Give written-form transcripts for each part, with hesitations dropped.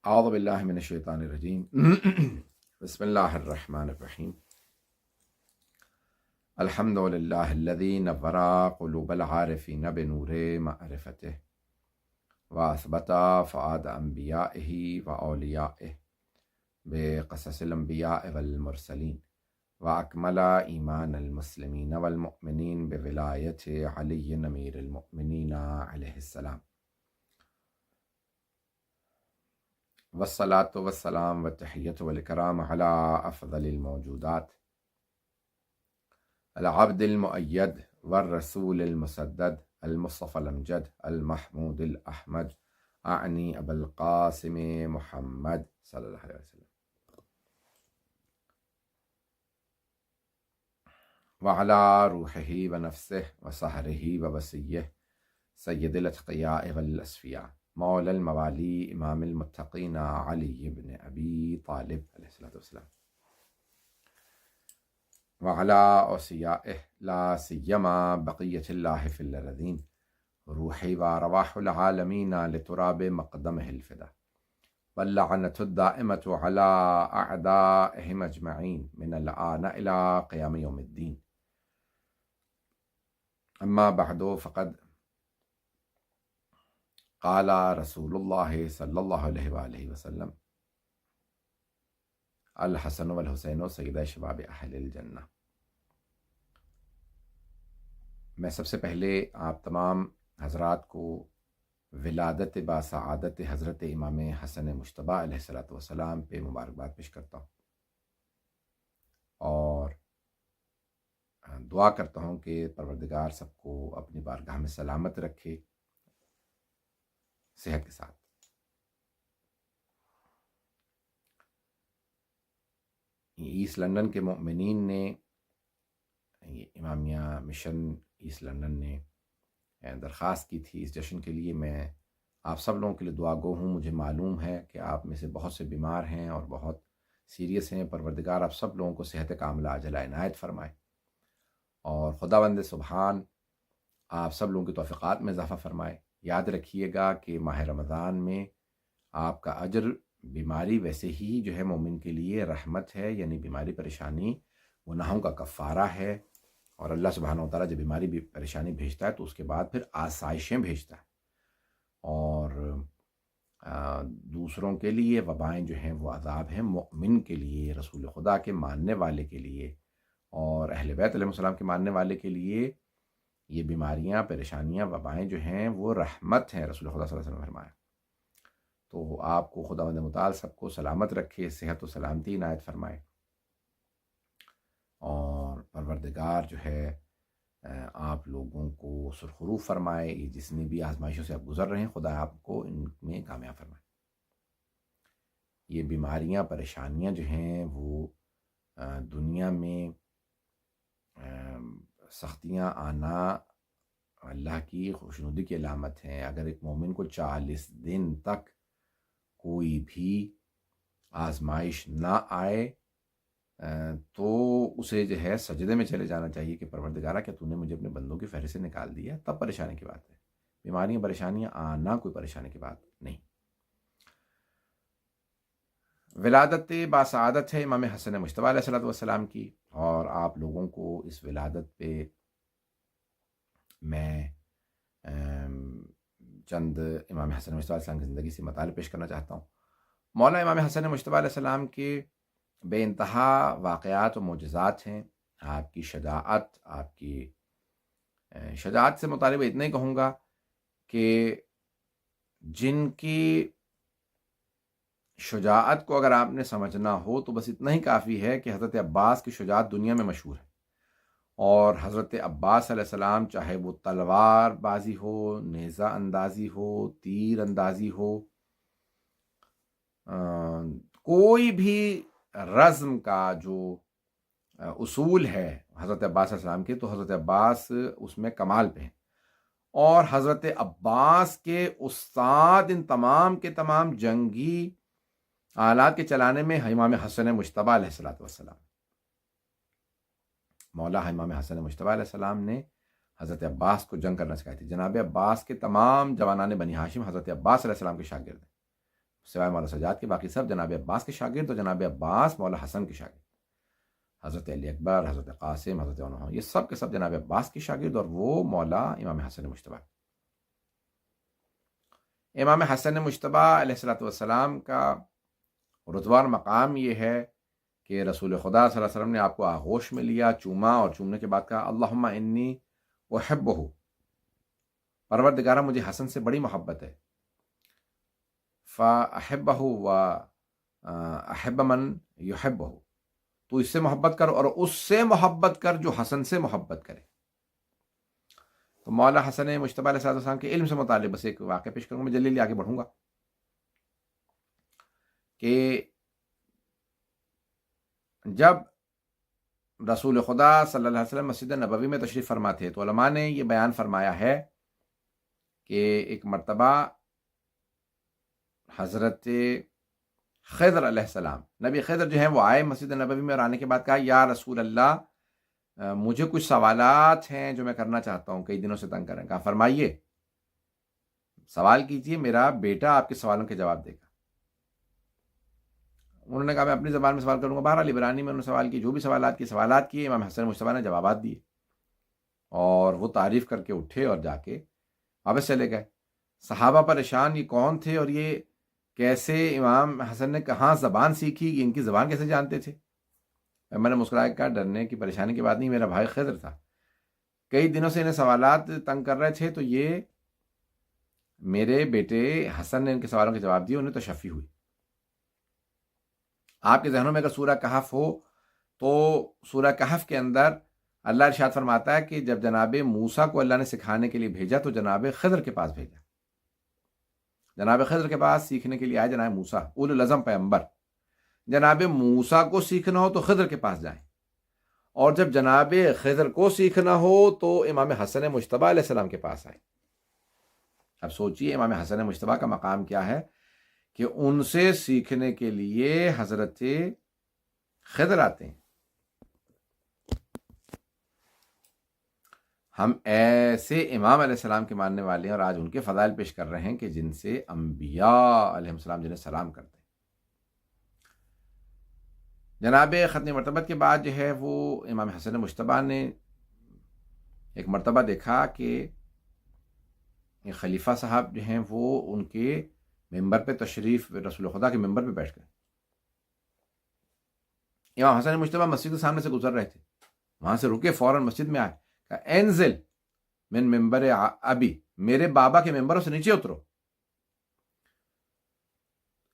اعوذ باللہ من الشیطان الرجیم بسم اللہ الرحمن الرحیم الحمد للہ الذی نور قلوب العارفین بنور معرفتہ واثبت فؤاد انبیائہ واولیائہ بقصص الانبیاء والمرسلین واکمل ایمان المسلمین والمؤمنین بولایت علی امیر المؤمنین علیہ السلام والصلاة والسلام والتحیۃ والاکرام علی افضل الموجودات العبد المؤید والرسول المسدد المصطفى الامجد المحمود الاحمد اعنی ابو القاسم محمد صلی اللہ علیہ وسلم وعلى روحه ونفسه وسحره ووصیه سید الاتقیاء والاصفیاء مولا الموالی امام المتقین علی بن ابی طالب علیہ الصلوۃ والسلام وعلى اوصیائه لا سیما بقیۃ اللہ فی الارضین روحی وارواح العالمین لتراب مقدمہ الفدا واللعنة الدائمة على اعدائهم اجمعین من الآن الى قیام یوم الدین اما بعد فقد قال رسول اللہ صلی اللہ علیہ وآلہ وسلم الحسن والحسین سیدا شباب اہل الجنہ۔ میں سب سے پہلے آپ تمام حضرات کو ولادت باسعادت حضرت امام حسن مجتبیٰ علیہ الصلوۃ والسلام پہ مبارکباد پیش کرتا ہوں اور دعا کرتا ہوں کہ پروردگار سب کو اپنی بارگاہ میں سلامت رکھے صحت کے ساتھ۔ ایسٹ لندن کے مؤمنین نے امامیہ مشن ایسٹ لندن نے درخواست کی تھی اس جشن کے لیے۔ میں آپ سب لوگوں کے لیے دعا گو ہوں۔ مجھے معلوم ہے کہ آپ میں سے بہت سے بیمار ہیں اور بہت سیریس ہیں۔ پروردگار آپ سب لوگوں کو صحت کاملہ عاجلہ عنایت فرمائے اور خداوند سبحان آپ سب لوگوں کی توفیقات میں اضافہ فرمائے۔ یاد رکھیے گا کہ ماہ رمضان میں آپ کا اجر بیماری ویسے ہی جو ہے مومن کے لیے رحمت ہے، یعنی بیماری پریشانی گناہوں کا کفارہ ہے، اور اللہ سبحانہ و تعالیٰ جب بیماری پریشانی بھیجتا ہے تو اس کے بعد پھر آسائشیں بھیجتا ہے، اور دوسروں کے لیے وبائیں جو ہیں وہ عذاب ہیں، مؤمن کے لیے، رسول خدا کے ماننے والے کے لیے اور اہل بیت علیہ السلام کے ماننے والے کے لیے یہ بیماریاں، پریشانیاں، وبائیں جو ہیں وہ رحمت ہیں، رسول خدا صلی اللہ علیہ وسلم نے فرمایا۔ تو آپ کو خداوند متعال سب کو سلامت رکھے، صحت و سلامتی عنایت فرمائے، اور پروردگار جو ہے آپ لوگوں کو سرخرو فرمائے۔ یہ جتنی بھی آزمائشوں سے آپ گزر رہے ہیں خدا آپ کو ان میں کامیاب فرمائے۔ یہ بیماریاں، پریشانیاں جو ہیں وہ دنیا میں سختیاں آنا اللہ کی خوشنودی کی علامت ہیں۔ اگر ایک مومن کو 40 دن تک کوئی بھی آزمائش نہ آئے تو اسے جو ہے سجدے میں چلے جانا چاہیے کہ پروردگارہ کیا تو نے مجھے اپنے بندوں کی فہرست سے نکال دیا، تب پریشانی کی بات ہے۔ بیماریاں، پریشانیاں آنا کوئی پریشانی کی بات نہیں۔ ولادت باسعادت ہے امام حسن مجتبیٰ علیہ الصلوۃ والسلام کی، اور آپ لوگوں کو اس ولادت پہ میں چند امام حسن مجتبیٰ علیہ السلام کی زندگی سے مطالب پیش کرنا چاہتا ہوں۔ مولا امام حسن مجتبیٰ علیہ السلام کے بے انتہا واقعات و معجزات ہیں۔ آپ کی شجاعت سے مطالبہ اتنا ہی کہوں گا کہ جن کی شجاعت کو اگر آپ نے سمجھنا ہو تو بس اتنا ہی کافی ہے کہ حضرت عباس کی شجاعت دنیا میں مشہور ہے، اور حضرت عباس علیہ السلام چاہے وہ تلوار بازی ہو، نیزہ اندازی ہو، تیر اندازی ہو، کوئی بھی رزم کا جو اصول ہے حضرت عباس علیہ السلام کے، تو حضرت عباس اس میں کمال پہ ہیں، اور حضرت عباس کے استاد ان تمام کے تمام جنگی آلات کے چلانے میں امام حسن مجتبیٰ علیہ الصلوۃ والسلام۔ مولا امام حسن مجتبیٰ علیہ السلام نے حضرت عباس کو جنگ کرنا سکھائی تھی۔ جناب عباس کے تمام جوانان بنی ہاشم حضرت عباس علیہ السلام کے شاگرد ہیں، سوائے مولا سجاد کے باقی سب جناب عباس کے شاگرد، اور جناب عباس مولا حسن کے شاگرد، حضرت علی اکبر، حضرت قاسم، حضرت عنہ، یہ سب کے سب جناب عباس کے شاگرد، اور وہ مولا امام حسن مجتبیٰ۔ امام حسن مجتبیٰ علیہ الصلوۃ والسلام کا رتبہ اور مقام یہ ہے کہ رسول خدا صلی اللہ علیہ وسلم نے آپ کو آغوش میں لیا، چوما، اور چومنے کے بعد کہا اللہم انی احبہ، پروردگارہ مجھے حسن سے بڑی محبت ہے، فاحبہ و احب من یحبہ، تو اس سے محبت کر اور اس سے محبت کر جو حسن سے محبت کرے۔ تو مولا حسن مجتبیٰ علیہ السلام کے علم سے متعلق بس ایک واقعہ پیش کروں گا، میں جلدی آگے بڑھوں گا، کہ جب رسول خدا صلی اللہ علیہ وسلم مسجد نبوی میں تشریف فرما تھے تو علماء نے یہ بیان فرمایا ہے کہ ایک مرتبہ حضرت خضر علیہ السلام، نبی خضر جو ہیں وہ آئے مسجد نبوی میں، اور آنے کے بعد کہا یا رسول اللہ مجھے کچھ سوالات ہیں جو میں کرنا چاہتا ہوں، کئی دنوں سے تنگ کر رہے ہیں۔ کہا فرمائیے، سوال کیجئے، میرا بیٹا آپ کے سوالوں کے جواب دے گا۔ انہوں نے کہا میں اپنی زبان میں سوال کروں گا۔ بہرحال عبرانی میں انہوں نے سوال کی، جو بھی سوالات کیے، امام حسن مجتبیٰ نے جوابات دیے، اور وہ تعریف کر کے اٹھے اور جا کے واپس چلے گئے۔ صحابہ پریشان، یہ کون تھے اور یہ کیسے، امام حسن نے کہاں زبان سیکھی، یہ ان کی زبان کیسے جانتے تھے؟ میں نے مسکرایا، کہا ڈرنے کی پریشانی کی بات نہیں، میرا بھائی خضر تھا، کئی دنوں سے انہیں سوالات تنگ کر رہے تھے، تو یہ میرے بیٹے حسن نے ان کے سوالوں کے جواب دیے، انہیں تشفی ہوئی۔ آپ کے ذہنوں میں اگر سورہ کہف ہو تو سورہ کہف کے اندر اللہ ارشاد فرماتا ہے کہ جب جناب موسیٰ کو اللہ نے سکھانے کے لیے بھیجا تو جناب خضر کے پاس بھیجا، جناب خضر کے پاس سیکھنے کے لیے آئے جناب موسیٰ، اولو العزم پیغمبر۔ جناب موسیٰ کو سیکھنا ہو تو خضر کے پاس جائیں، اور جب جناب خضر کو سیکھنا ہو تو امام حسن مجتبیٰ علیہ السلام کے پاس آئے۔ اب سوچئے امام حسن مجتبیٰ کا مقام کیا ہے کہ ان سے سیکھنے کے لیے حضرت خضر آتے ہیں۔ ہم ایسے امام علیہ السلام کے ماننے والے ہیں، اور آج ان کے فضائل پیش کر رہے ہیں کہ جن سے انبیاء علیہ السلام جنہیں سلام کرتے ہیں۔ جناب ختم مرتبت کے بعد جو ہے وہ امام حسن مجتبیٰ نے ایک مرتبہ دیکھا کہ ایک خلیفہ صاحب جو ہیں وہ ان کے ممبر پہ تشریف، رسول خدا کے ممبر پہ بیٹھ گئے۔ امام حسن مجتبیٰ مسجد کے سامنے سے گزر رہے تھے، وہاں سے رکے، فوراً مسجد میں آئے، کہا انزل من ممبر ابی، میرے بابا کے ممبروں سے نیچے اترو۔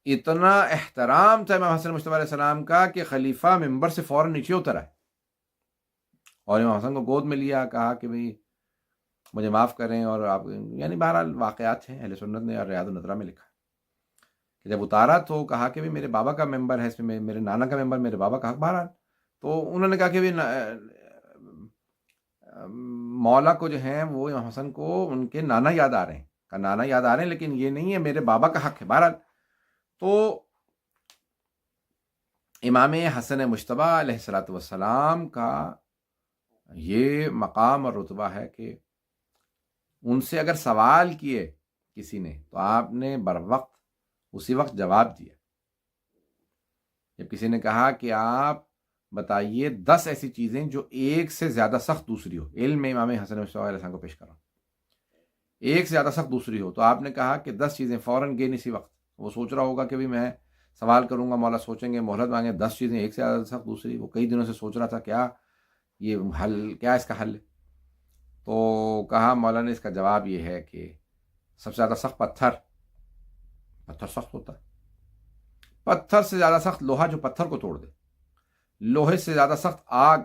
اتنا احترام تھا امام حسن مجتبیٰ علیہ السلام کا کہ خلیفہ ممبر سے فوراً نیچے اتر آئے اور امام حسن کو گود میں لیا، کہا کہ بھئی مجھے معاف کریں، اور آپ، یعنی بہرحال واقعات ہیں، اہل سنت نے اور ریاض النظرہ میں لکھا کہ جب اتارا تو کہا کہ میرے بابا کا ممبر ہے، اس میں میرے نانا کا ممبر، میرے بابا کا حق۔ بہرحال تو انہوں نے کہا کہ مولا کو جو ہیں وہ امام حسن کو ان کے نانا یاد آ رہے ہیں، کہا نانا یاد آ رہے ہیں لیکن یہ نہیں ہے، میرے بابا کا حق ہے۔ بہرحال تو امام حسن مجتبیٰ علیہ السلام کا یہ مقام اور رتبہ ہے کہ ان سے اگر سوال کیے کسی نے تو آپ نے بر وقت اسی وقت جواب دیا۔ جب کسی نے کہا کہ آپ بتائیے 10 ایسی چیزیں جو ایک سے زیادہ سخت دوسری ہو، علم میں امام حسن مجتبیٰ علیہ السلام کو پیش کر رہا ہوں، ایک سے زیادہ سخت دوسری ہو، تو آپ نے کہا کہ 10 چیزیں فوراً گئے اسی وقت۔ وہ سوچ رہا ہوگا کہ بھی میں سوال کروں گا، مولا سوچیں گے، مہلت مانگے، 10 چیزیں ایک سے زیادہ سخت دوسری، وہ کئی دنوں سے سوچ رہا تھا کیا یہ حل، کیا اس کا حل ہے؟ تو کہا مولا نے اس کا جواب یہ ہے کہ سب سے زیادہ سخت پتھر سخت ہوتا ہے، پتھر سے زیادہ سخت لوہا جو پتھر کو توڑ دے، لوہے سے زیادہ سخت آگ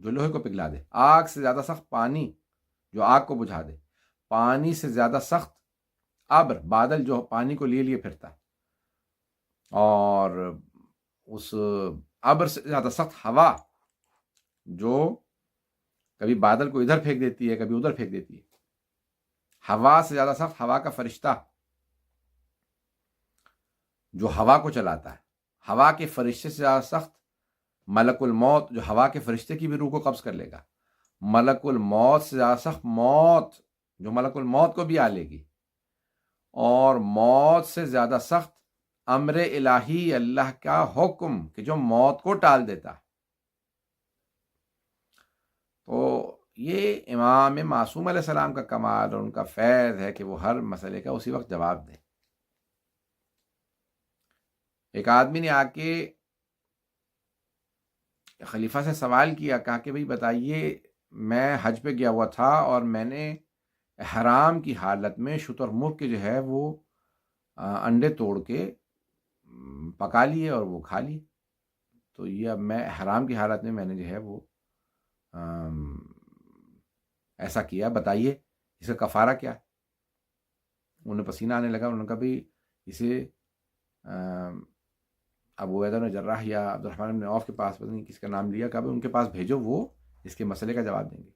جو لوہے کو پگھلا دے، آگ سے زیادہ سخت پانی جو آگ کو بجھا دے، پانی سے زیادہ سخت ابر، بادل جو پانی کو لیے پھرتا ہے، اور اس ابر سے زیادہ سخت ہوا جو کبھی بادل کو ادھر پھینک دیتی ہے کبھی ادھر پھینک دیتی ہے، ہوا سے زیادہ سخت ہوا کا فرشتہ جو ہوا کو چلاتا ہے، ہوا کے فرشتے سے زیادہ سخت ملک الموت جو ہوا کے فرشتے کی بھی روح کو قبض کر لے گا، ملک الموت سے زیادہ سخت موت جو ملک الموت کو بھی آ لے گی، اور موت سے زیادہ سخت امر الہی، اللہ کا حکم کہ جو موت کو ٹال دیتا ہے۔ تو یہ امام معصوم علیہ السلام کا کمال اور ان کا فیض ہے کہ وہ ہر مسئلے کا اسی وقت جواب دیں۔ ایک آدمی نے آ کے خلیفہ سے سوال کیا، کہا کہ بھئی بتائیے، میں حج پہ گیا ہوا تھا اور میں نے احرام کی حالت میں شتر مرغ کے جو ہے وہ انڈے توڑ کے پکا لیے اور وہ کھا لیے، تو یہ اب میں احرام کی حالت میں نے جو ہے وہ ایسا کیا، بتائیے اس کا کفارہ کیا ہے؟ انہیں پسینہ آنے لگا، انہوں نے کہا بھی اسے ابو عبیدہ بن جراح یا عبد الرحمن بن عوف کے پاس، پتہ نہیں کس کا نام لیا، کہا ان کے پاس بھیجو، وہ اس کے مسئلے کا جواب دیں گے۔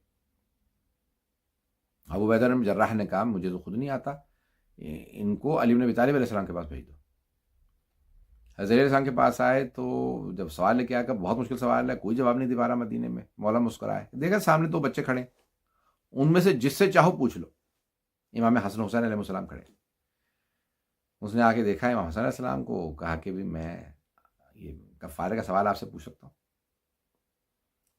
ابو عبیدہ بن جراح نے کہا مجھے تو خود نہیں آتا، ان کو علی بن ابی طالب علیہ السلام کے پاس بھیج دو۔ حضرت علیہ السلام کے پاس آئے تو جب سوال لے کے آیا کہ بہت مشکل سوال ہے، کوئی جواب نہیں دے پا رہا مدینے میں۔ مولا مسکرائے، دیکھا سامنے دو بچے کھڑے، ان میں سے جس سے چاہو پوچھ لو۔ امام حسن حسین علیہ السلام کھڑے، اس نے آ کے دیکھا امام حسن علیہ السلام کو، کہا کہ بھی میں یہ کفارے کا سوال آپ سے پوچھ سکتا ہوں؟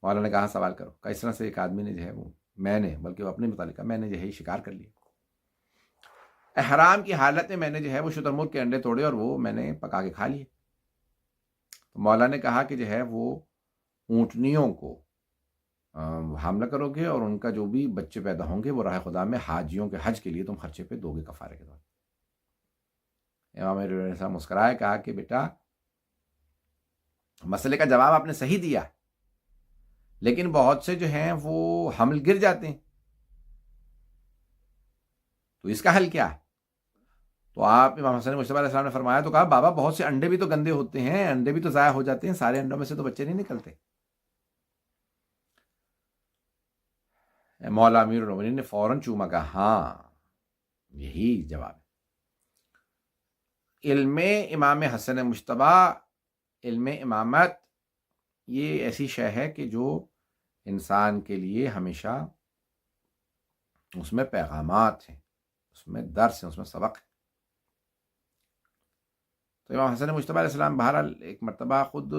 مولا نے کہا سوال کرو۔ کہا اس طرح سے ایک آدمی نے جو ہے وہ میں نے، بلکہ وہ اپنے متعلق میں نے جو ہے شکار کر لیا، احرام کی حالت میں نے جو ہے وہ شتر مرغ کے انڈے توڑے اور وہ میں نے پکا کے کھا لیے۔ تو مولا نے کہا کہ جو ہے وہ اونٹنیوں کو حاملہ کرو گے اور ان کا جو بھی بچے پیدا ہوں گے وہ راہ خدا میں حاجیوں کے حج کے لیے تم خرچے پہ دو گے کفارے کے طور پر۔ امام علیہ السلام مسکرائے، کہا کہ بیٹا مسئلے کا جواب آپ نے صحیح دیا، لیکن بہت سے جو ہیں وہ حمل گر جاتے ہیں، تو اس کا حل کیا ہے؟ تو آپ امام حسن مجتبی علیہ السلام نے فرمایا، تو کہا بابا بہت سے انڈے بھی تو گندے ہوتے ہیں، انڈے بھی تو ضائع ہو جاتے ہیں، سارے انڈوں میں سے تو بچے نہیں نکلتے۔ مولا امیر المومنین نے فوراً چوما، کہا ہاں یہی جواب ہے۔ علم امام حسن مجتبی، علم امامت، یہ ایسی شے ہے کہ جو انسان کے لیے ہمیشہ اس میں پیغامات ہیں، اس میں درس ہیں، اس میں سبق ہے۔ تو امام حسن مجتبی علیہ السلام بہرحال ایک مرتبہ خود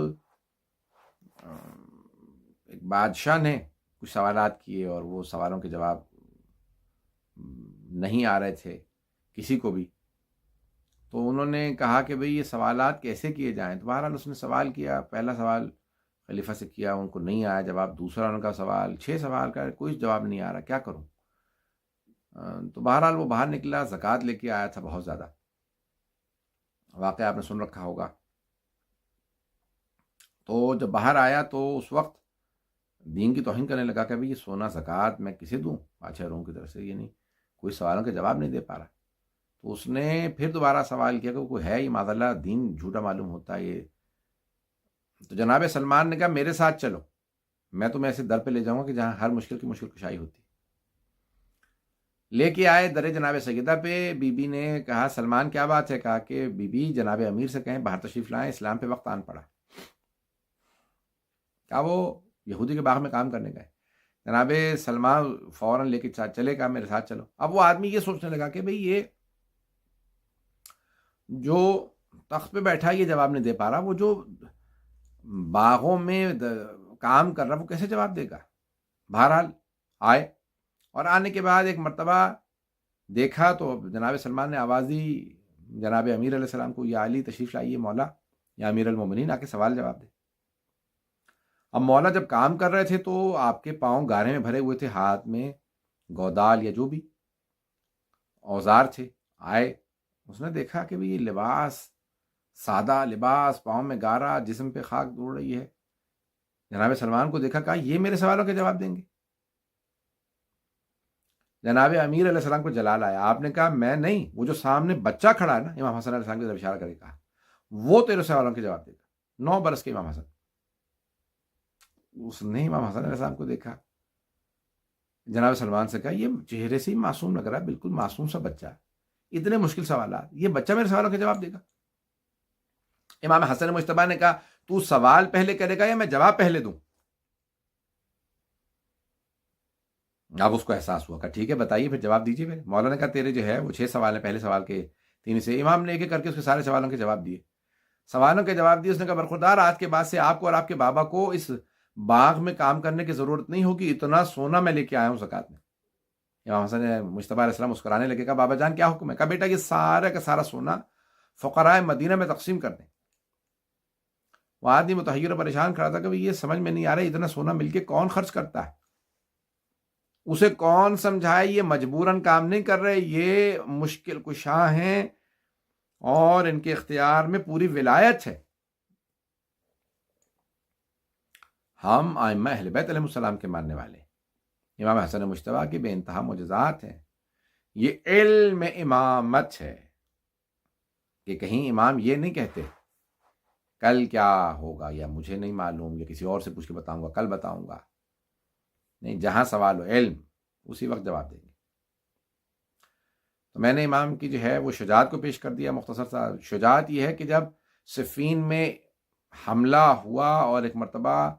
ایک بادشاہ نے کچھ سوالات کیے اور وہ سوالوں کے جواب نہیں آ رہے تھے کسی کو بھی، تو انہوں نے کہا کہ بھئی یہ سوالات کیسے کیے جائیں؟ تو بہرحال اس نے سوال کیا، پہلا سوال خلیفہ سے کیا، ان کو نہیں آیا جواب، دوسرا ان کا سوال، 6 سوال کا کوئی جواب نہیں آ رہا، کیا کروں؟ تو بہرحال وہ باہر نکلا، زکوٰۃ لے کے آیا تھا بہت زیادہ، واقعہ آپ نے سن رکھا ہوگا۔ تو جب باہر آیا تو اس وقت دین کی توہین کرنے لگا کہ بھئی یہ سونا زکوٰۃ میں کسے دوں؟ بادشاہ روم کی طرف سے، یہ نہیں، کوئی سوالوں کے جواب نہیں دے پا رہا۔ تو اس نے پھر دوبارہ سوال کیا کہ کوئی ہے ہی معاذ اللہ دین جھوٹا معلوم ہوتا ہے یہ؟ تو جناب سلمان نے کہا میرے ساتھ چلو، میں تمہیں ایسے در پہ لے جاؤں گا کہ جہاں ہر مشکل کی مشکل کشائی ہوتی۔ لے کے آئے در جناب سیدہ پہ، بی بی نے کہا سلمان کیا بات ہے؟ کہا کہ بی بی جناب امیر سے کہیں باہر تشریف لائیں، اسلام پہ وقت آن پڑا۔ کہا وہ یہودی کے باغ میں کام کرنے گئے۔ جناب سلمان فوراً لے کے چلے، کہا میرے ساتھ چلو۔ اب وہ آدمی یہ سوچنے لگا کہ بھئی یہ جو تخت پہ بیٹھا یہ جواب نہیں دے پا رہا، وہ جو باغوں میں کام کر رہا وہ کیسے جواب دے گا؟ بہرحال آئے، اور آنے کے بعد ایک مرتبہ دیکھا تو جناب سلمان نے آواز دی جناب امیر علیہ السلام کو، یا علی تشریف لائیے مولا، یا امیر المومنین آ کے سوال جواب دے۔ اب مولا جب کام کر رہے تھے تو آپ کے پاؤں گارے میں بھرے ہوئے تھے، ہاتھ میں گودال یا جو بھی اوزار تھے۔ آئے، اس نے دیکھا کہ یہ لباس سادہ لباس، پاؤں میں گارا، جسم پہ خاک دوڑ رہی ہے۔ جناب سلمان کو دیکھا، کہا یہ میرے سوالوں کے جواب دیں گے؟ جناب امیر علیہ السلام کو جلال آیا، آپ نے کہا میں نہیں، وہ جو سامنے بچہ کھڑا ہے نا، امام حسن علیہ السلام کی طرف اشارہ کرے کہا، وہ تیرے سوالوں کے جواب دے گا۔ 9 برس کے امام حسن۔ اس نے امام حسن علیہ السلام کو دیکھا، جناب سلمان سے کہا یہ چہرے سے ہی معصوم لگ رہا ہے، بالکل معصوم سا بچہ ہے، اتنے مشکل سوالات، یہ بچہ میرے سوالوں کے جواب دے گا؟ امام حسن مجتبی نے کہا تو سوال پہلے کرے گا یا میں جواب پہلے دوں؟ اب اس کو احساس ہوا کہ ٹھیک ہے بتائیے، پھر جواب دیجیے۔ پھر مولا نے کہا تیرے جو ہے وہ 6 سوال ہیں، پہلے سوال کے تین سے امام نے ایک ایک کر کے اس کے سارے سوالوں کے جواب دیے. سوالوں کے جواب دیے. اس نے کہا برخوردار آج کے بعد سے آپ کو اور آپ کے بابا کو اس باغ میں کام کرنے کی ضرورت نہیں ہوگی، اتنا سونا میں لے کے آیا ہوں زکوٰۃ میں. امام حسن مجتبیٰ علیہ السلام مسکرانے لگے. کہا بابا جان کیا حکم ہے؟ کہا بیٹا یہ سارا کا سارا سونا فقراء مدینہ میں تقسیم کر دیں. وہ آدمی متحیر و پریشان کھڑا تھا کہ یہ سمجھ میں نہیں آ رہا اتنا سونا مل کے کون خرچ کرتا ہے، اسے کون سمجھائے. یہ مجبوراً کام نہیں کر رہے، یہ مشکل کشاں ہیں اور ان کے اختیار میں پوری ولایت ہے. ہم ائمہ اہل بیت علیہ السلام کے ماننے والے ہیں. امام حسن مجتبیٰ کی بے انتہا معجزات ہیں. یہ علم امامت ہے کہ کہیں امام یہ نہیں کہتے کل کیا ہوگا یا مجھے نہیں معلوم یا کسی اور سے پوچھ کے بتاؤں گا، کل بتاؤں گا. نہیں، جہاں سوال ہو علم اسی وقت جواب دیں گے. تو میں نے امام کی جو ہے وہ شجاعت کو پیش کر دیا. مختصر سا شجاعت یہ ہے کہ جب صفین میں حملہ ہوا اور ایک مرتبہ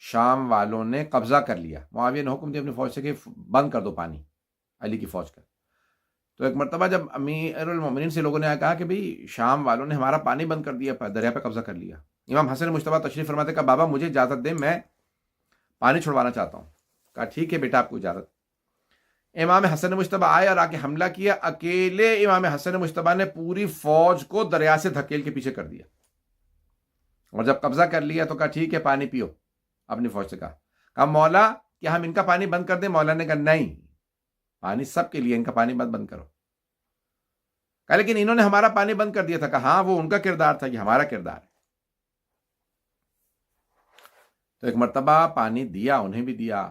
شام والوں نے قبضہ کر لیا، معاویہ نے حکم دیا اپنی فوج سے کہ بند کر دو پانی علی کی فوج کا. تو ایک مرتبہ جب امیر المومنین سے لوگوں نے کہا کہ بھئی شام والوں نے ہمارا پانی بند کر دیا، دریا پہ قبضہ کر لیا، امام حسن مجتبیٰ تشریف فرماتے کہا بابا مجھے اجازت دیں، میں پانی چھڑوانا چاہتا ہوں. کہا ٹھیک ہے بیٹا آپ کو اجازت. امام حسن مجتبیٰ آئے اور آ کے حملہ کیا. اکیلے امام حسن مجتبیٰ نے پوری فوج کو دریا سے دھکیل کے پیچھے کر دیا، اور جب قبضہ کر لیا تو کہا ٹھیک ہے پانی پیو. اپنی فوج سے کہا مولا کیا ہم ان کا پانی بند کر دیں؟ مولا نے کہا نہیں، پانی سب کے لیے، ان کا پانی مت بند کرو. کہا لیکن انہوں نے ہمارا پانی بند کر دیا تھا. کہا ہاں وہ ان کا کردار تھا، یہ ہمارا کردار ہے. تو ایک مرتبہ پانی دیا، انہیں بھی دیا.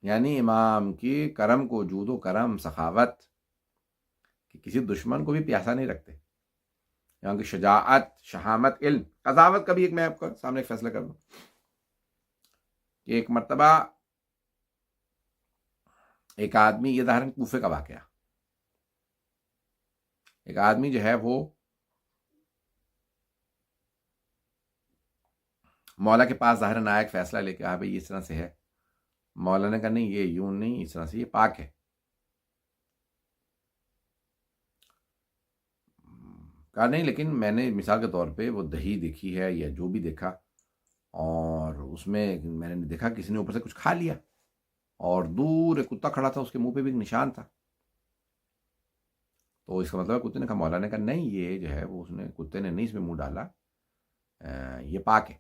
یعنی امام کی کرم کو، جود و کرم، سخاوت کہ کسی دشمن کو بھی پیاسا نہیں رکھتے. یہاں کی شجاعت، شہامت، علم، قضاوت کا بھی ایک میں آپ کو سامنے ایک فیصلہ کر دوں کہ ایک مرتبہ ایک آدمی، یہ ظاہراً کوفے کا واقعہ، ایک آدمی جو ہے وہ مولا کے پاس ظاہراً آیا، ایک فیصلہ لے کے آ بھائی اس طرح سے ہے. مولا نے کہا نہیں یہ یوں نہیں، اس طرح سے، یہ پاک ہے. کہا نہیں لیکن میں نے مثال کے طور پہ وہ دہی دیکھی ہے یا جو بھی دیکھا، اور اس میں میں نے دیکھا کسی نے اوپر سے کچھ کھا لیا، اور دور ایک کتا کھڑا تھا، اس کے منہ پہ بھی ایک نشان تھا. تو اس کا مطلب کتے نے کہا، مولا نے کہا نہیں یہ جو ہے وہ اس نے، کتے نے نہیں اس میں منہ ڈالا، یہ پاک ہے.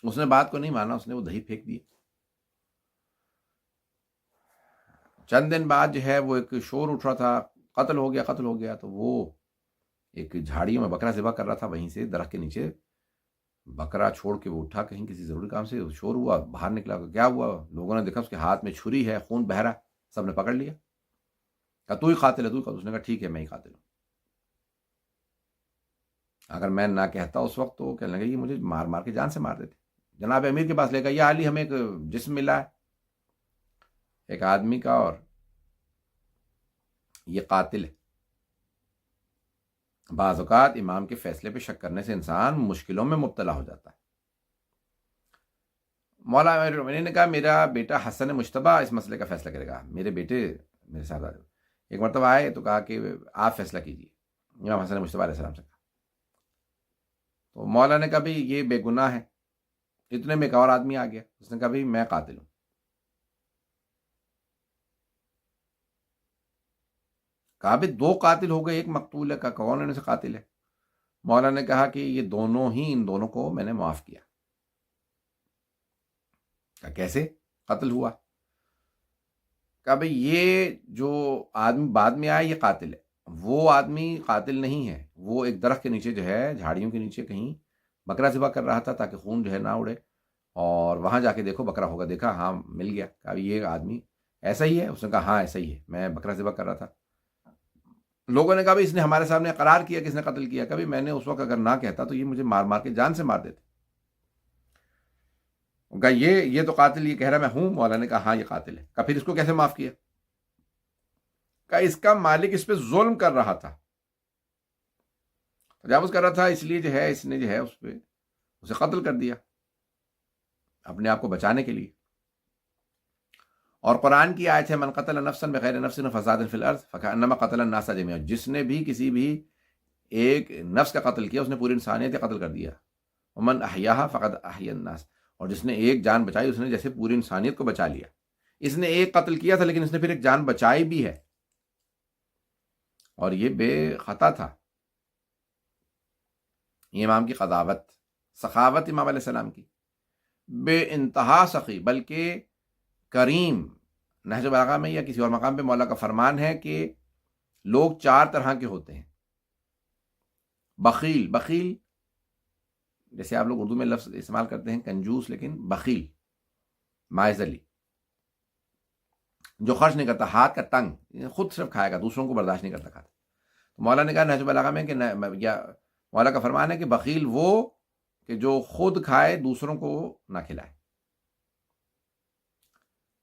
اس نے بات کو نہیں مانا، اس نے وہ دہی پھینک دی. چند دن بعد جو ہے وہ ایک شور اٹھ رہا تھا، قتل ہو گیا، قتل ہو گیا. تو وہ ایک جھاڑیوں میں بکرا ذبح کر رہا تھا، وہیں سے درخت کے نیچے بکرا چھوڑ کے وہ اٹھا کہیں کسی ضروری کام سے، شور ہوا، باہر نکلا. کیا ہوا؟ لوگوں نے دیکھا اس کے ہاتھ میں چھری ہے، خون بہ رہا. سب نے پکڑ لیا. کہا تو ہی قاتل ہے، تو ہی قاتل. اس نے کہا ٹھیک ہے میں ہی قاتل ہوں. اگر میں نہ کہتا اس وقت تو کہنے لگا یہ مجھے مار مار کے جان سے مار دیتے. جناب امیر کے پاس لے گا، یہ علی ہمیں ایک جسم ملا ہے ایک آدمی کا، اور یہ قاتل ہے. بعض اوقات امام کے فیصلے پہ شک کرنے سے انسان مشکلوں میں مبتلا ہو جاتا ہے. مولا امیر المومنین نے کہا میرا بیٹا حسن مجتبیٰ اس مسئلے کا فیصلہ کرے گا، میرے بیٹے میرے ساتھ آ جاؤ. ایک مرتبہ آئے تو کہا کہ آپ فیصلہ کیجیے. امام حسن مجتبیٰ علیہ السلام سے کہا. تو مولا نے کہا بھائی یہ بے گناہ ہے. اتنے میں ایک اور آدمی آ گیا، اس نے کہا بھائی میں قاتل ہوں. کہا بھائی دو قاتل ہو گئے، ایک مقتول ہے. کہا کون ان سے قاتل ہے؟ مولا نے کہا کہ یہ دونوں ہی، ان دونوں کو میں نے معاف کیا. کہا کیسے قتل ہوا؟ کہا بھائی یہ جو آدمی بعد میں آیا یہ قاتل ہے، وہ آدمی قاتل نہیں ہے. وہ ایک درخت کے نیچے جو ہے، جھاڑیوں کے نیچے کہیں بکرا ذبح کر رہا تھا تاکہ خون جو ہے نہ اڑے، اور وہاں جا کے دیکھو بکرا ہوگا. دیکھا ہاں مل گیا. کہا یہ آدمی ایسا ہی ہے؟ اس نے کہا ہاں ایسا ہی ہے، میں بکرا ذبح کر رہا تھا. لوگوں نے کہا بھائی اس نے ہمارے سامنے اقرار کیا، کس نے قتل کیا؟ کبھی میں نے اس وقت اگر نہ کہتا تو یہ مجھے مار مار کے جان سے مار دیتے. کہا یہ تو قاتل یہ کہہ رہا میں ہوں. مولا نے کہا ہاں یہ قاتل ہے. کہا پھر اس کو کیسے معاف کیا؟ کہا اس کا مالک اس پہ ظلم کر رہا تھا، تجاوز کر رہا تھا، اس لیے جو ہے اس نے جو ہے اس پہ اسے قتل کر دیا اپنے آپ کو بچانے کے لیے. اور قرآن کی آیت ہے من قتل نفسا بغیر نفس فساد فی الارض فکأنما قتل الناس جميعا، جس نے بھی کسی بھی ایک نفس کا قتل کیا اس نے پوری انسانیت کا قتل کر دیا، ومن احیاها فقد احیا الناس، اور جس نے ایک جان بچائی اس نے جیسے پوری انسانیت کو بچا لیا۔ اس نے ایک قتل کیا تھا لیکن اس نے پھر ایک جان بچائی بھی ہے، اور یہ بے خطا تھا۔ یہ امام کی قضاوت، سخاوت امام علیہ السلام کی، بے انتہا سخی بلکہ کریم۔ نہج البلاغہ میں یا کسی اور مقام پہ مولا کا فرمان ہے کہ لوگ 4 طرح کے ہوتے ہیں۔ بخیل، بخیل جیسے آپ لوگ اردو میں لفظ استعمال کرتے ہیں کنجوس، لیکن بخیل مائزلی، جو خرچ نہیں کرتا، ہاتھ کا تنگ، خود صرف کھائے گا، دوسروں کو برداشت نہیں کرتا کھاتا۔ تو مولا نے کہا نہج البلاغہ میں کہ یا مولا کا فرمان ہے کہ بخیل وہ کہ جو خود کھائے دوسروں کو نہ کھلائے۔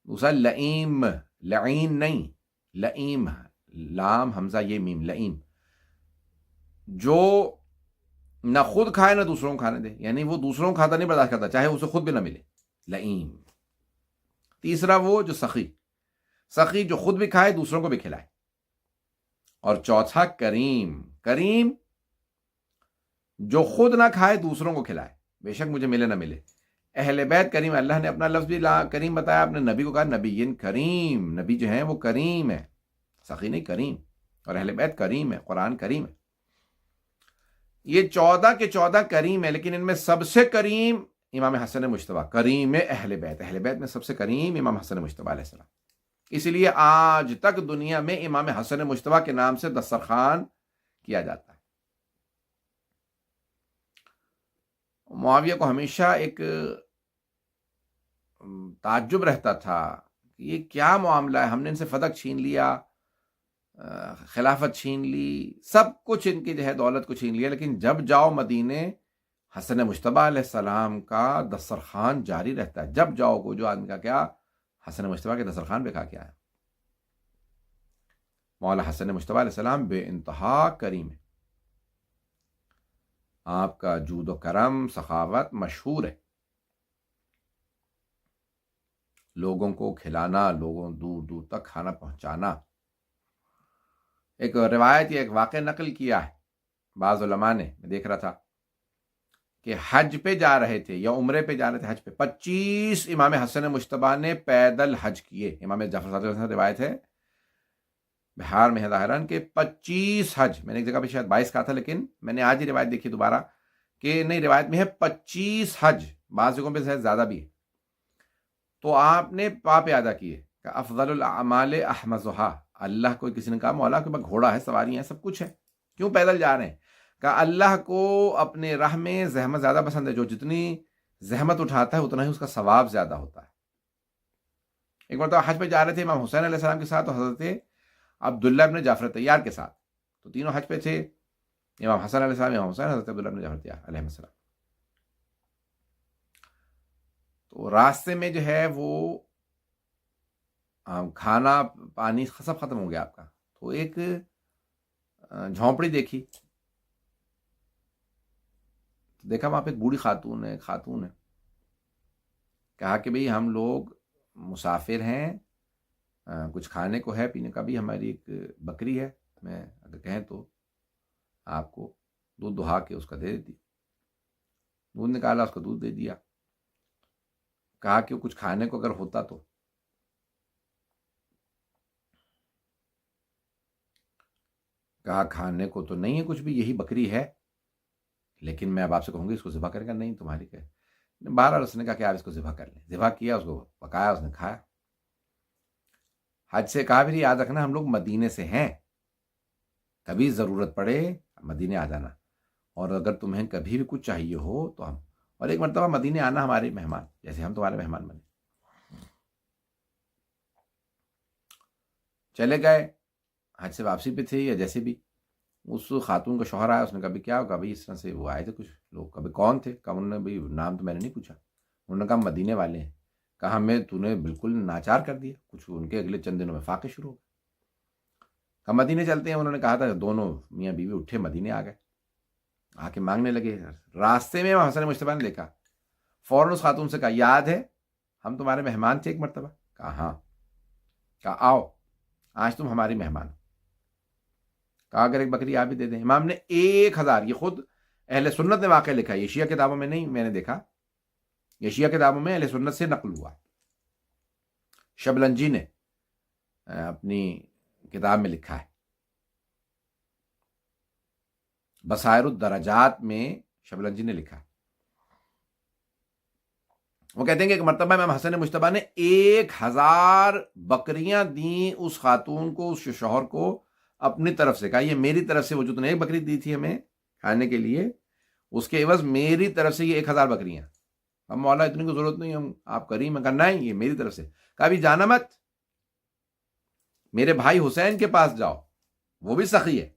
دوسرا لئیم، لعین نہیں، لئیم، لام حمزہ یہ میم، لئیم، جو نہ خود کھائے نہ دوسروں کو کھانے دے، یعنی وہ دوسروں کو کھاتا نہیں برداشت کرتا، چاہے اسے خود بھی نہ ملے، لئیم۔ تیسرا وہ جو سخی، سخی جو خود بھی کھائے دوسروں کو بھی کھلائے۔ اور چوتھا کریم، کریم جو خود نہ کھائے دوسروں کو کھلائے، بے شک مجھے ملے نہ ملے۔ اہل بیت کریم، اللہ نے اپنا لفظ بھی کریم بتایا، اپنے نبی کو کہا نبی کریم، نبی جو ہیں وہ کریم ہے، سخی نہیں کریم، اور اہل بیت کریم ہے، قرآن کریم ہے۔ یہ 14 کے 14 کریم ہے، لیکن ان میں سب سے کریم امام حسن مجتبیٰ، کریم اہل بیت، اہل بیت میں سب سے کریم امام حسن مجتبیٰ علیہ السلام۔ اس لیے آج تک دنیا میں امام حسن مجتبیٰ کے نام سے دسترخوان کیا جاتا ہے۔ معاویہ کو ہمیشہ ایک تعجب رہتا تھا کہ یہ کیا معاملہ ہے، ہم نے ان سے فتح چھین لیا، خلافت چھین لی، سب کچھ ان کی جو ہے دولت کو چھین لیا، لیکن جب جاؤ مدینے حسن مجتبیٰ علیہ السلام کا دسترخوان جاری رہتا ہے۔ جب جاؤ کو جو آدمی کا کیا حسن مجتبیٰ کے دسترخوان پہ کھا کے آیا۔ مولا حسن مجتبیٰ علیہ السلام بے انتہا کریم ہے، آپ کا جود و کرم، سخاوت مشہور ہے، لوگوں کو کھلانا، لوگوں دور دور تک کھانا پہنچانا۔ ایک روایت یا ایک واقعہ نقل کیا ہے بعض علماء نے، میں دیکھ رہا تھا کہ حج پہ جا رہے تھے یا عمرے پہ جا رہے تھے، حج پہ 25 امام حسن مجتبیٰ نے پیدل حج کیے۔ امام جعفر صادق سے روایت ہے، بہار میں ہے ظاہراً، کہ 25 حج، میں نے ایک جگہ پہ شاید 22 کہا تھا، لیکن میں نے آج ہی روایت دیکھی دوبارہ کہ نہیں، روایت میں ہے 25 حج، بعض جگہوں پہ شاید زیادہ بھی ہے۔ تو آپ نے پاپ ادا کیے کہ افضل الاعمال احمزھا، اللہ کو کسی نے کہا مولا کے پاس گھوڑا ہے، سواریاں ہیں، سب کچھ ہے، کیوں پیدل جا رہے ہیں؟ کہ اللہ کو اپنے راہ میں زحمت زیادہ پسند ہے، جو جتنی زحمت اٹھاتا ہے اتنا ہی اس کا ثواب زیادہ ہوتا ہے۔ ایک مرتبہ حج پہ جا رہے تھے امام حسین علیہ السلام کے ساتھ اور حضرت عبداللہ ابن جعفر طیار کے ساتھ، تو تینوں حج پہ تھے، امام حسن علیہ السلام، امام حسین، حضرت عبداللہ ابن جعفر طیار علیہ السلام۔ تو راستے میں جو ہے وہ کھانا پانی سب ختم ہو گیا آپ کا، تو ایک جھونپڑی دیکھی، دیکھا وہاں پہ ایک بوڑھی خاتون ہے، کہا کہ بھئی ہم لوگ مسافر ہیں، کچھ کھانے کو ہے، پینے کا بھی، ہماری ایک بکری ہے، میں اگر کہیں تو آپ کو دودھ دہا کے اس کا دے دیتی۔ دودھ نکالا، اس کو دودھ دے دیا، کہا کہ کچھ کھانے کو اگر ہوتا تو۔ کہا کھانے کو تو نہیں ہے کچھ بھی، یہی بکری ہے، لیکن میں اب آپ سے کہوں گی اس کو ذبح کرے گا، نہیں تمہاری کہ بہرحال اس نے کہا کہ آپ اس کو ذبح کر لیں، ذبح کیا، اس کو پکایا، اس نے کھایا۔ حج سے کہا بھی یاد رکھنا ہم لوگ مدینے سے ہیں، کبھی ضرورت پڑے مدینے آ جانا، اور اگر تمہیں کبھی بھی کچھ چاہیے ہو تو ہم، اور ایک مرتبہ مدینے آنا ہمارے مہمان، جیسے ہم تمہارے مہمان بنے۔ چلے گئے، حج سے واپسی پہ تھے یا جیسے بھی، اس خاتون کا شوہر آیا، اس نے کہا بھی کیا ہوگا بھائی، اس طرح سے وہ آئے تھے کچھ لوگ، کبھی کون تھے؟ کہا انہوں نے بھائی نام تو میں نے نہیں پوچھا، انہوں نے کہا مدینے والے ہیں۔ کہا ہمیں تو نے بالکل ناچار کر دیا، کچھ ان کے اگلے چند دنوں میں فاقے شروع ہو گئے۔ کہا مدینے چلتے ہیں، انہوں نے کہا تھا کہ دونوں میاں بیوی اٹھے، مدینے آ گئے، آ کے مانگنے لگے۔ راستے میں حسن مجتبیٰ نے دیکھا، فوراً اس خاتون سے کہا یاد ہے ہم تمہارے مہمان تھے ایک مرتبہ؟ کہا ہاں۔ کہا آؤ آج تم ہماری مہمان ہو۔ کہا اگر ایک بکری آپ بھی دے دیں۔ امام نے 1000، یہ خود اہل سنت نے واقعہ لکھا ہے، یہ شیعہ کتابوں میں نہیں میں نے دیکھا، یہ شیعہ کتابوں میں اہل سنت سے نقل ہوا۔ شبلنجی نے اپنی کتاب میں لکھا ہے، بصائر الدرجات میں شبلنجی نے لکھا ہے۔ وہ کہتے ہیں کہ ایک مرتبہ امام حسن مجتبیٰ نے 1000 بکریاں دیں اس خاتون کو، اس شوہر کو، اپنی طرف سے۔ کہا یہ میری طرف سے، وہ جو تم نے ایک بکری دی تھی ہمیں کھانے کے لیے، اس کے عوض میری طرف سے یہ 1000 بکریاں۔ اب مولا اتنی کو ضرورت نہیں، ہم آپ کریم کرنا ہے، یہ میری طرف سے۔ کہا ابھی جانا مت، میرے بھائی حسین کے پاس جاؤ، وہ بھی سخی ہے۔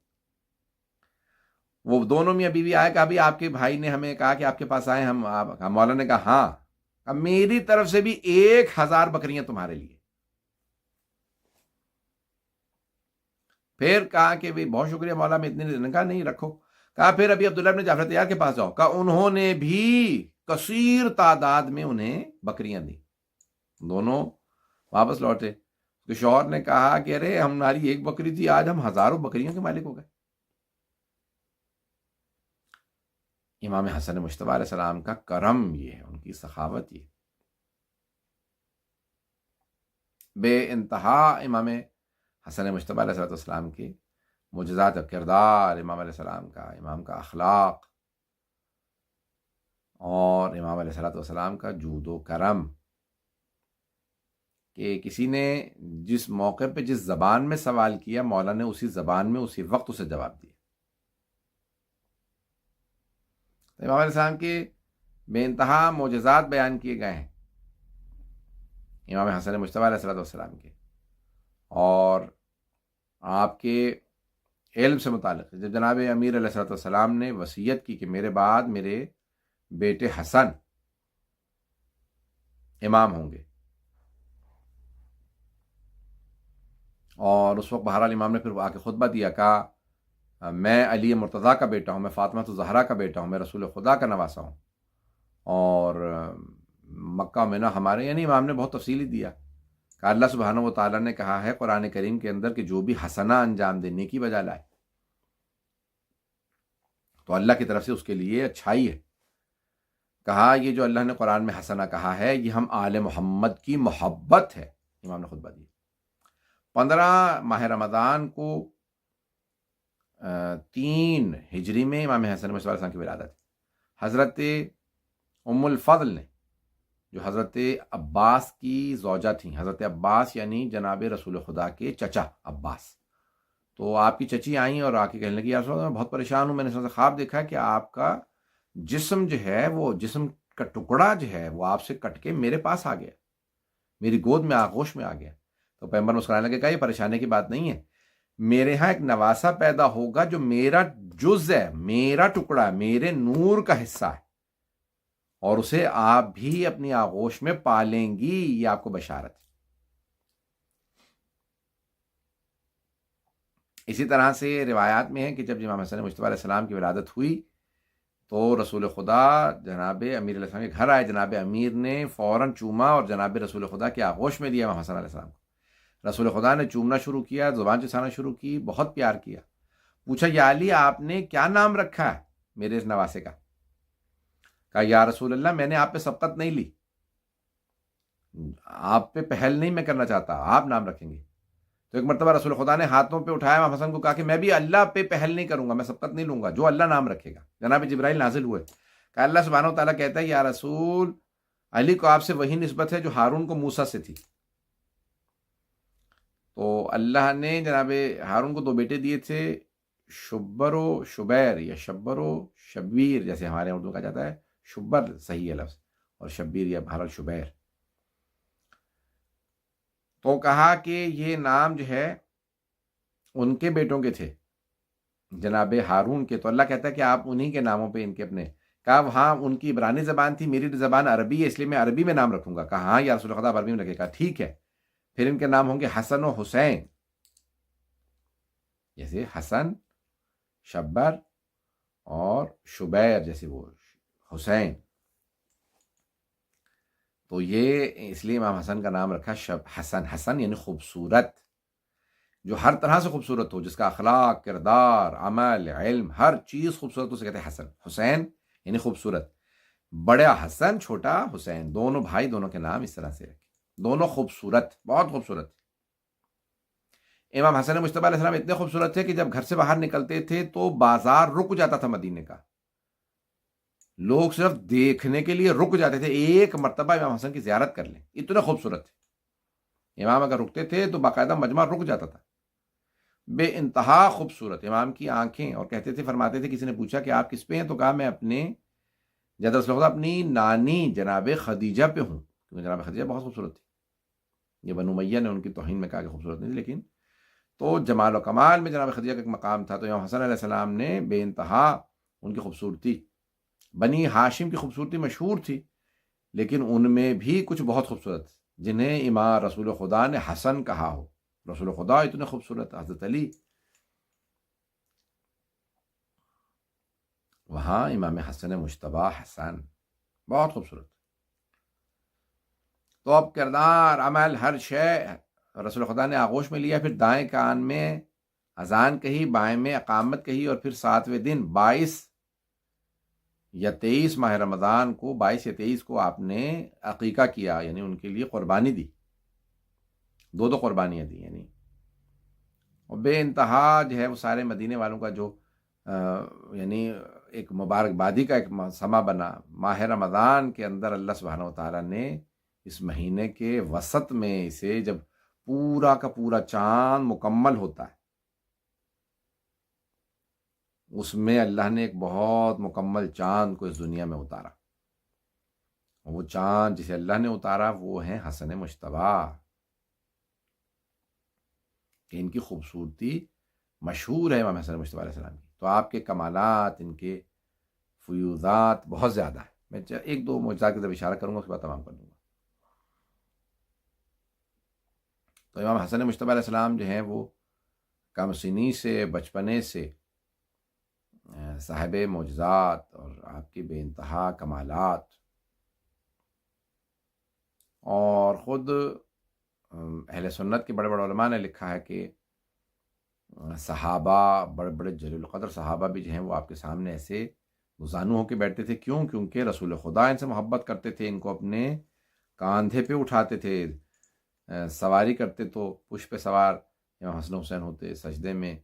وہ دونوں میاں بیوی آئے، کہا ابھی آپ کے بھائی نے ہمیں کہا کہ آپ کے پاس آئے ہم۔ مولا نے کہا ہاں، اب میری طرف سے بھی 1000 بکریاں تمہارے لیے۔ پھر کہا کہ بھی بہت شکریہ مولا، میں اتنے نے کہا نہیں رکھو۔ کہا پھر ابھی عبداللہ بن جعفر تیار کے پاس جاؤ۔ کہا انہوں نے بھی کثیر تعداد میں انہیں بکریاں دی۔ دونوں واپس لوٹے، تو شوہر نے کہا کہ ارے ہماری ایک بکری تھی، آج ہم ہزاروں بکریوں کے مالک ہو گئے۔ امام حسن مجتبیٰ علیہ السلام کا کرم یہ ہے، ان کی سخاوت یہ بے انتہا۔ امام حسن مجتبیٰ علیہ السلام کے معجزات و کردار، امام علیہ السلام کا، امام کا اخلاق، اور امام علیہ السلام کا جود و کرم، کہ کسی نے جس موقع پہ جس زبان میں سوال کیا، مولا نے اسی زبان میں اسی وقت اسے جواب دیا۔ امام علیہ السلام کے بے انتہا معجزات بیان کیے گئے ہیں امام حسن مجتبیٰ علیہ السلام کے، اور آپ کے علم سے متعلق جب جناب امیر علیہ السلام نے وصیت کی کہ میرے بعد میرے بیٹے حسن امام ہوں گے، اور اس وقت بہرحال امام نے پھر آ کے خطبہ دیا، کہا میں علی مرتضیٰ کا بیٹا ہوں، میں فاطمہ الزہرا کا بیٹا ہوں، میں رسول خدا کا نواسا ہوں، اور مکہ میں نا ہمارے، یعنی امام نے بہت تفصیلی دیا کہ اللہ سبحانہ و تعالیٰ نے کہا ہے قرآن کریم کے اندر کہ جو بھی حسنہ انجام دے، نیکی بجا لائے، تو اللہ کی طرف سے اس کے لیے اچھائی ہے۔ کہا یہ جو اللہ نے قرآن میں حسنہ کہا ہے، یہ ہم آل محمد کی محبت ہے۔ امام نے خطبہ دیا 15 ماہ رمضان کو 3 ہجری میں امام حسن مجتبیٰ علیہ السلام کی ولادت۔ حضرت ام الفضل نے، جو حضرت عباس کی زوجہ تھیں، حضرت عباس یعنی جناب رسول خدا کے چچا عباس، تو آپ کی چچی آئیں اور آ کے کہنے لگی یا رسول اللہ میں بہت پریشان ہوں، میں نے خواب دیکھا کہ آپ کا جسم جو ہے، وہ جسم کا ٹکڑا جو ہے وہ آپ سے کٹ کے میرے پاس آ گیا، میری گود میں آغوش میں آ گیا۔ تو پیغمبر مسکرانے لگے، کہا یہ پریشانی کی بات نہیں ہے، میرے ہاں ایک نواسا پیدا ہوگا جو میرا جز ہے، میرا ٹکڑا، میرے نور کا حصہ ہے، اور اسے آپ بھی اپنی آغوش میں پالیں گی، یہ آپ کو بشارت ہے۔ اسی طرح سے روایات میں ہے کہ جب امام حسن مجتبیٰ علیہ السلام کی ولادت ہوئی تو رسول خدا جناب امیر علیہ السلام کے گھر آئے، جناب امیر نے فوراً چوما اور جناب رسول خدا کی آغوش میں دیا امام حسن علیہ السلام کو۔ رسول خدا نے چومنا شروع کیا، زبان چسانا شروع کی، بہت پیار کیا۔ پوچھا یا علی آپ نے کیا نام رکھا ہے میرے اس نواسے کا؟ کہا یا رسول اللہ میں نے آپ پہ سبقت نہیں لی، آپ پہ پہل نہیں میں کرنا چاہتا، آپ نام رکھیں گے۔ تو ایک مرتبہ رسول خدا نے ہاتھوں پہ اٹھایا امام حسن کو، کہا کہ میں بھی اللہ پہ پہل نہیں کروں گا، میں سبقت نہیں لوں گا، جو اللہ نام رکھے گا۔ جناب جبرائیل نازل ہوئے، کہ اللہ سبحانہ و تعالیٰ کہتا ہے یا رسول علی کو آپ سے وہی نسبت ہے جو ہارون کو موسیٰ سے تھی۔ تو اللہ نے جناب ہارون کو 2 بیٹے دیے تھے، شبر و شبیر، یا شبر و شبیر جیسے ہمارے اردو کہا جاتا ہے، شبر صحیح ہے لفظ، اور شبیر یا بہرحال شبیر۔ تو کہا کہ یہ نام جو ہے ان کے بیٹوں کے تھے، جناب ہارون کے، تو اللہ کہتا ہے کہ آپ انہی کے ناموں پہ ان کے اپنے۔ کہا ہاں ان کی عبرانی زبان تھی، میری زبان عربی ہے، اس لیے میں عربی میں نام رکھوں گا۔ کہا ہاں یا رسول خدا آپ عربی میں رکھے۔ کہا ٹھیک ہے، پھر ان کے نام ہوں گے حسن و حسین، جیسے حسن شبر اور شبیر جیسے وہ حسین۔ تو یہ اس لیے امام حسن کا نام رکھا حسن. حسن یعنی خوبصورت، جو ہر طرح سے خوبصورت ہو، جس کا اخلاق، کردار، عمل، علم، ہر چیز خوبصورت، اسے کہتے ہیں حسن. حسین یعنی خوبصورت. بڑا حسن، چھوٹا حسین، دونوں بھائی، دونوں کے نام اس طرح سے رکھے. دونوں خوبصورت، بہت خوبصورت. امام حسن مجتبی علیہ السلام اتنے خوبصورت تھے کہ جب گھر سے باہر نکلتے تھے تو بازار رک جاتا تھا مدینے کا. لوگ صرف دیکھنے کے لیے رک جاتے تھے، ایک مرتبہ امام حسن کی زیارت کر لیں، اتنے خوبصورت تھے. امام اگر رکتے تھے تو باقاعدہ مجمع رک جاتا تھا. بے انتہا خوبصورت. امام کی آنکھیں، اور کہتے تھے، فرماتے تھے، کسی نے پوچھا کہ آپ کس پہ ہیں، تو کہا میں اپنے جد رسول خدا اپنی نانی جناب خدیجہ پہ ہوں، کیونکہ جناب خدیجہ بہت خوبصورت تھی. یہ بنو امیہ نے ان کی توہین میں کہا کہ خوبصورت نہیں تھی، لیکن تو جمال و کمال میں جناب خدیجہ کا ایک مقام تھا. تو امام حسن علیہ السلام نے بے انتہا ان کی خوبصورتی، بنی ہاشم کی خوبصورتی مشہور تھی، لیکن ان میں بھی کچھ بہت خوبصورت جنہیں امام رسول خدا نے حسن کہا ہو. رسول خدا اتنے خوبصورت، حضرت علی، وہاں امام حسن مجتبی حسن بہت خوبصورت. تو اب کردار، عمل، ہر شے رسول خدا نے آغوش میں لیا. پھر دائیں کان میں اذان کہی، بائیں میں اقامت کہی، اور پھر 7ویں دن 22 یا 23 ماہ رمضان کو، 22 یا 23 کو آپ نے عقیقہ کیا، یعنی ان کے لیے قربانی دی. دو قربانیاں دی یعنی. اور بے انتہا جو ہے وہ سارے مدینے والوں کا جو یعنی ایک مبارکبادی کا ایک سما بنا. ماہ رمضان کے اندر اللہ سبحانہ و تعالیٰ نے اس مہینے کے وسط میں اسے، جب پورا کا پورا چاند مکمل ہوتا ہے، اس میں اللہ نے ایک بہت مکمل چاند کو اس دنیا میں اتارا. وہ چاند جسے اللہ نے اتارا وہ ہے حسن مجتبی. کہ ان کی خوبصورتی مشہور ہے امام حسن مجتبی علیہ السلام کی. تو آپ کے کمالات، ان کے فیوضات بہت زیادہ ہیں. میں ایک دو معجزات کی طرف اشارہ کروں گا، اس کے بعد تمام کر دوں گا. تو امام حسن مجتبی علیہ السلام جو ہیں وہ کم سنی سے، بچپنے سے صاحب معجزات اور آپ کی بے انتہا کمالات. اور خود اہل سنت کے بڑے بڑے علماء نے لکھا ہے کہ صحابہ، بڑے بڑے جلیل القدر صحابہ بھی جو ہیں وہ آپ کے سامنے ایسے زانو ہو کے بیٹھتے تھے. کیوں؟ کیونکہ رسول خدا ان سے محبت کرتے تھے، ان کو اپنے کاندھے پہ اٹھاتے تھے. سواری کرتے تو پش پہ سوار امام حسن حسین ہوتے سجدے میں،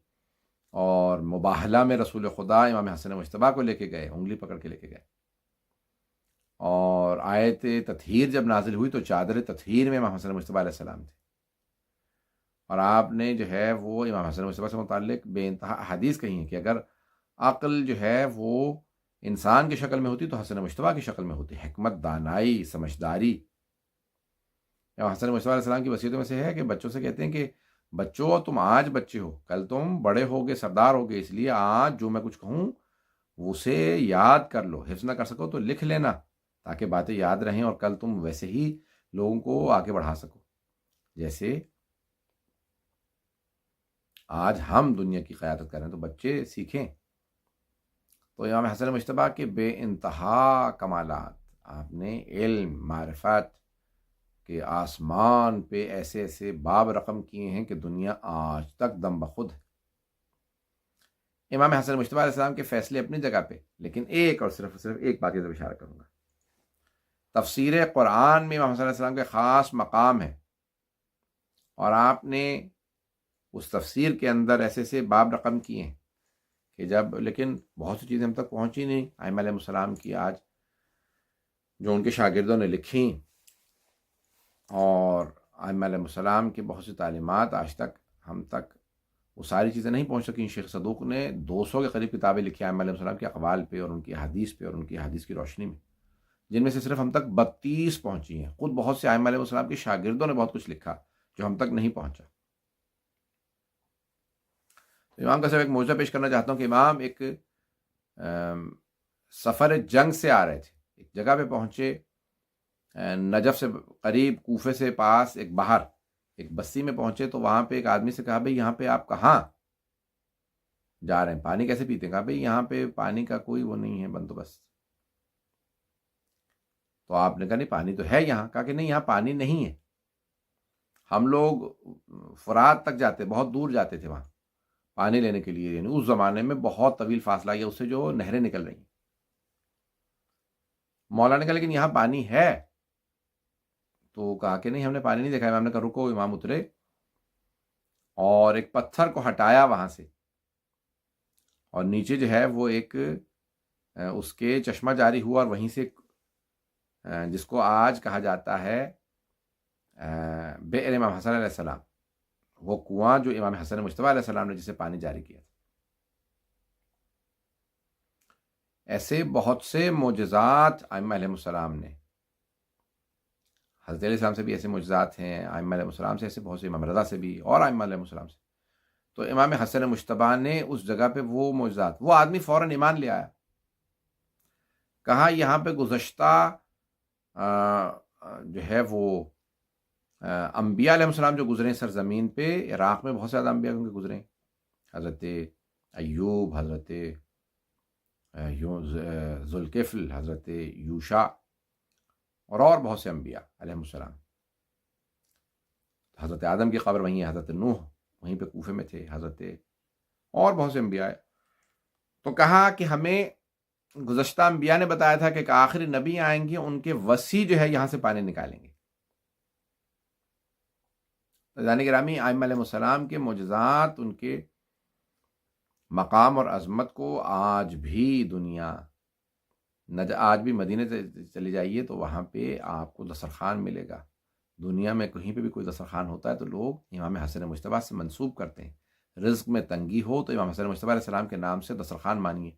اور مباہلہ میں رسول خدا امام حسن مجتبی کو لے کے گئے، انگلی پکڑ کے لے کے گئے. اور آیت تطہیر جب نازل ہوئی تو چادر تطہیر میں امام حسن مجتبی علیہ السلام تھے. اور آپ نے جو ہے وہ امام حسن مجتبی سے متعلق بے انتہا احادیث کہی ہیں کہ اگر عقل جو ہے وہ انسان کی شکل میں ہوتی تو حسن مجتبی کی شکل میں ہوتی. حکمت، دانائی، سمجھداری. امام حسن مجتبی علیہ السلام کی وصیتوں میں سے ہے کہ بچوں سے کہتے ہیں کہ بچوں، تم آج بچے ہو، کل تم بڑے ہوگے، سردار ہوگے، اس لیے آج جو میں کچھ کہوں اسے یاد کر لو. حفظ نہ کر سکو تو لکھ لینا، تاکہ باتیں یاد رہیں اور کل تم ویسے ہی لوگوں کو آگے بڑھا سکو، جیسے آج ہم دنیا کی قیادت کریں تو بچے سیکھیں. تو امام حسن مجتبی کے بے انتہا کمالات. آپ نے علم، معرفت کے آسمان پہ ایسے ایسے باب رقم کیے ہیں کہ دنیا آج تک دم بخود ہے. امام حسن مجتبی علیہ السلام کے فیصلے اپنی جگہ پہ، لیکن ایک اور صرف ایک بات کی طرف اشارہ کروں گا. تفسیر قرآن میں امام حسن علیہ السلام کے خاص مقام ہے، اور آپ نے اس تفسیر کے اندر ایسے ایسے باب رقم کیے ہیں کہ جب، لیکن بہت سی چیزیں ہم تک پہنچی نہیں. ائمہ علیہ السلام کی آج جو ان کے شاگردوں نے لکھی، اور ائمہ علیہ السلام کی بہت سی تعلیمات آج تک ہم تک وہ ساری چیزیں نہیں پہنچ سکیں. شیخ صدوق نے 200 کے قریب کتابیں لکھی ائمہ علیہ السلام کے اقوال پہ اور ان کی حدیث پہ اور ان کی حدیث کی روشنی میں، جن میں سے صرف ہم تک 32 پہنچی ہیں. خود بہت سے ائمہ علیہ السلام کے شاگردوں نے بہت کچھ لکھا جو ہم تک نہیں پہنچا. امام کا صرف ایک موضوع پیش کرنا چاہتا ہوں کہ امام ایک سفر جنگ سے آ رہے تھے. ایک جگہ پہ پہنچے، نجف سے قریب، کوفے سے پاس ایک باہر ایک بستی میں پہنچے. تو وہاں پہ ایک آدمی سے کہا بھئی یہاں پہ آپ کہاں جا رہے ہیں، پانی کیسے پیتے ہیں؟ کہا بھئی یہاں پہ پانی کا کوئی وہ نہیں ہے بندوبست. تو آپ نے کہا نہیں پانی تو ہے یہاں. کہا کہ نہیں یہاں پانی نہیں ہے. ہم لوگ فرات تک جاتے، بہت دور جاتے تھے وہاں پانی لینے کے لیے، یعنی اس زمانے میں بہت طویل فاصلہ ہے اس سے جو نہریں نکل رہی ہیں. مولا نے کہا لیکن یہاں پانی ہے. تو کہا کہ نہیں ہم نے پانی نہیں دیکھا. امام نے کہا رکو. امام اترے اور ایک پتھر کو ہٹایا وہاں سے، اور نیچے جو ہے وہ ایک اس کے چشمہ جاری ہوا، اور وہیں سے جس کو آج کہا جاتا ہے بئر امام حسن علیہ السلام، وہ کنواں جو امام حسن مجتبیٰ علیہ السلام نے جسے پانی جاری کیا تھا. ایسے بہت سے معجزات ائمہ علیہ السلام نے، حضرت علیہ السلام سے بھی ایسے معجزات ہیں، ائمہ علیہ السلام سے ایسے بہت سے، امام رضا سے بھی اور ائمہ علیہ السلام سے. تو امام حسن مجتبیٰ نے اس جگہ پہ وہ معجزات، وہ آدمی فوراً ایمان لے آیا. کہا یہاں پہ گزشتہ جو ہے وہ انبیاء علیہ السلام جو گزرے سرزمین پہ، عراق میں بہت زیادہ انبیاء کے گزرے، حضرت ایوب، حضرت ذوالکفل، حضرت یوشع، اور بہت سے انبیاء علیہ السلام. حضرت آدم کی قبر وہیں ہے، حضرت نوح وہیں پہ کوفے میں تھے، حضرت اور بہت سے انبیاء. تو کہا کہ ہمیں گزشتہ انبیاء نے بتایا تھا کہ ایک آخری نبی آئیں گے، ان کے وصی جو ہے یہاں سے پانی نکالیں گے. عزیزان گرامی، ائمہ علیہ السلام کے معجزات، ان کے مقام اور عظمت کو آج بھی دنیا، آج بھی مدینے سے چلے جائیے تو وہاں پہ آپ کو دسترخوان ملے گا. دنیا میں کہیں پہ بھی کوئی دسترخوان ہوتا ہے تو لوگ امام حسن مجتبیٰ سے منسوب کرتے ہیں. رزق میں تنگی ہو تو امام حسن مجتبیٰ علیہ السلام کے نام سے دسترخوان مانیے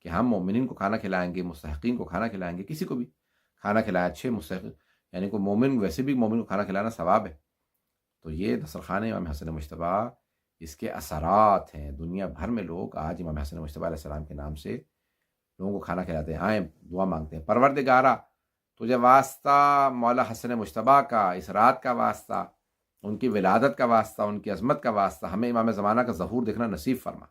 کہ ہم مومنین کو کھانا کھلائیں گے، مستحقین کو کھانا کھلائیں گے. کسی کو بھی کھانا کھلایا اچھے مستحق، یعنی کوئی مومن، ویسے بھی مومن کو کھانا کھلانا ثواب ہے. تو یہ دسترخوان امام حسن مجتبیٰ، اس کے اثرات ہیں. دنیا بھر میں لوگ آج امام حسن مجتبیٰ علیہ السلام کے نام سے لوگوں کو کھانا کھلاتے ہیں، آئیں دعا مانگتے ہیں. پروردگارا تجھے واسطہ مولا حسن مجتبیٰ کا، اس رات کا واسطہ، ان کی ولادت کا واسطہ، ان کی عظمت کا واسطہ، ہمیں امام زمانہ کا ظہور دیکھنا نصیب فرما.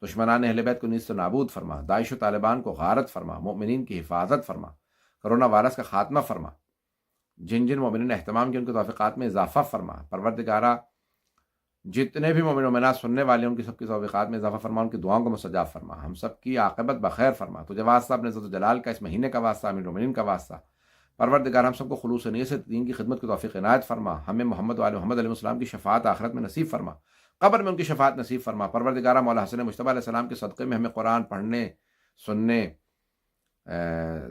دشمنان اہل بیت کو نیست و نابود فرما. داعش و طالبان کو غارت فرما. مومنین کی حفاظت فرما. کرونا وائرس کا خاتمہ فرما. جن جن مومنین نے اہتمام کیا ان کے توفیقات میں اضافہ فرما. پروردگارا جتنے بھی مومن و مومنات سننے والے ان کی سب کی توفیقات میں اضافہ فرما، ان کی دعاؤں کو مستجاب فرما. ہم سب کی عاقبت بخیر فرما. تجھے واسطہ اپنے عزت و جلال کا، اس مہینے کا واسطہ، امیر المومنین کا واسطہ. پروردگار ہم سب کو خلوص نیت سے دین کی خدمت کی توفیق عنایت فرما. ہمیں محمد و آل محمد علیہ السلام کی شفاعت آخرت میں نصیب فرما. قبر میں ان کی شفاعت نصیب فرما. پروردگار مولا حسن مجتبیٰ علیہ السلام کے صدقے میں ہمیں قرآن پڑھنے، سننے،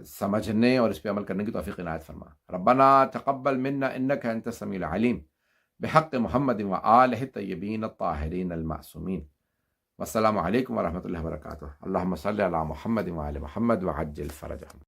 سمجھنے اور اس پہ عمل کرنے کی توفیق عنایت فرما. ربنا تقبل منا انک انت السمیع العلیم بحق محمد و آلہ الطیبین الطاہرین المعصومین. والسلام علیکم ورحمۃ اللہ وبرکاتہ. اللہم صلی علی محمد و آل محمد وعجل فرجہم.